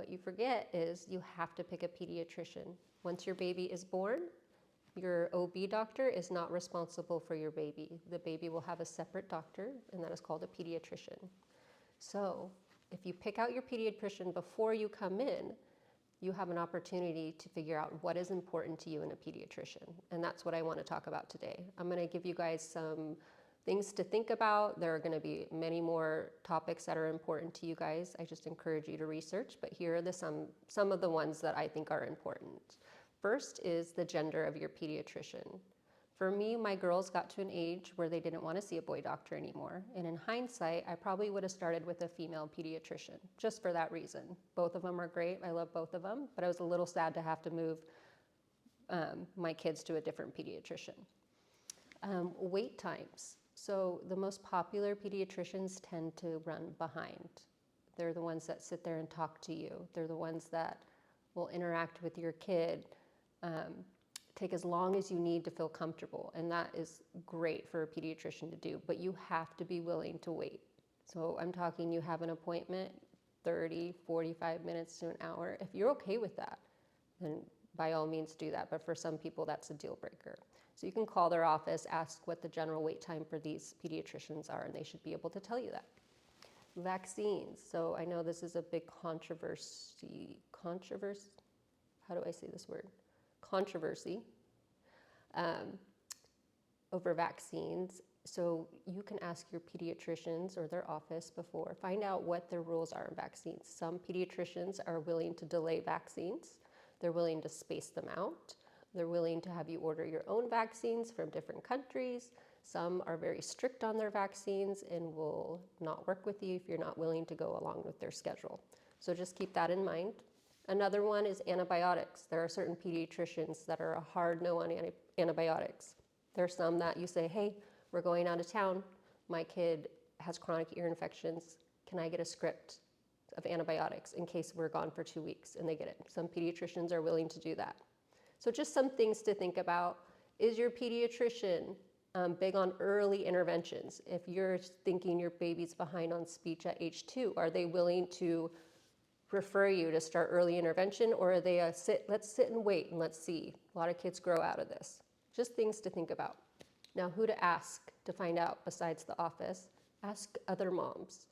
what you forget is you have to pick a pediatrician. Once your baby is born, your OB doctor is not responsible for your baby. The baby will have a separate doctor, and that is called a pediatrician. So if you pick out your pediatrician before you come in, you have an opportunity to figure out what is important to you in a pediatrician. And that's what I want to talk about today. I'm going to give you guys some things to think about. There are going to be many more topics that are important to you guys. I just encourage you to research, but here are some of the ones that I think are important. First is the gender of your pediatrician. For me, my girls got to an age where they didn't want to see a boy doctor anymore. And in hindsight, I probably would have started with a female pediatrician, just for that reason. Both of them are great. I love both of them, but I was a little sad to have to move my kids to a different pediatrician. Wait times. So the most popular pediatricians tend to run behind. They're the ones that sit there and talk to you. They're the ones that will interact with your kid. Take as long as you need to feel comfortable, and that is great for a pediatrician to do, but you have to be willing to wait. So I'm talking you have an appointment, 30, 45 minutes to an hour. If you're okay with that, then by all means do that, but for some people that's a deal breaker. So you can call their office, ask what the general wait time for these pediatricians are, and they should be able to tell you that. Vaccines. So I know this is a big controversy, how do I say this word? Controversy over vaccines. So you can ask your pediatricians or their office before, find out what their rules are in vaccines. Some pediatricians are willing to delay vaccines. They're willing to space them out. They're willing to have you order your own vaccines from different countries. Some are very strict on their vaccines and will not work with you if you're not willing to go along with their schedule. So just keep that in mind. Another one is antibiotics. There are certain pediatricians that are a hard no on antibiotics. There are some that you say, hey, we're going out of town. My kid has chronic ear infections. Can I get a script of antibiotics in case we're gone for 2 weeks? And they get it. Some pediatricians are willing to do that. So just some things to think about. Is your pediatrician big on early interventions? If you're thinking your baby's behind on speech at age 2, are they willing to refer you to start early intervention, or are they let's sit and wait and let's see? A lot of kids grow out of this. Just things to think about. Now, who to ask to find out besides the office? Ask other moms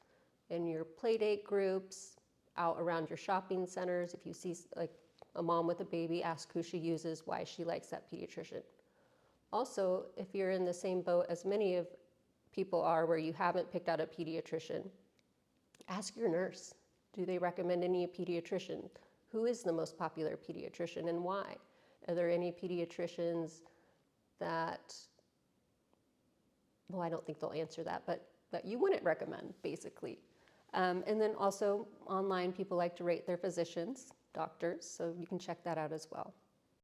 in your play date groups, out around your shopping centers. If you see like a mom with a baby, ask who she uses, why she likes that pediatrician. Also, if you're in the same boat as many of people are where you haven't picked out a pediatrician, ask your nurse. Do they recommend any pediatrician? Who is the most popular pediatrician and why? Are there any pediatricians that, well, I don't think they'll answer that, but that you wouldn't recommend, basically. And then also online, people like to rate their physicians, doctors, so you can check that out as well.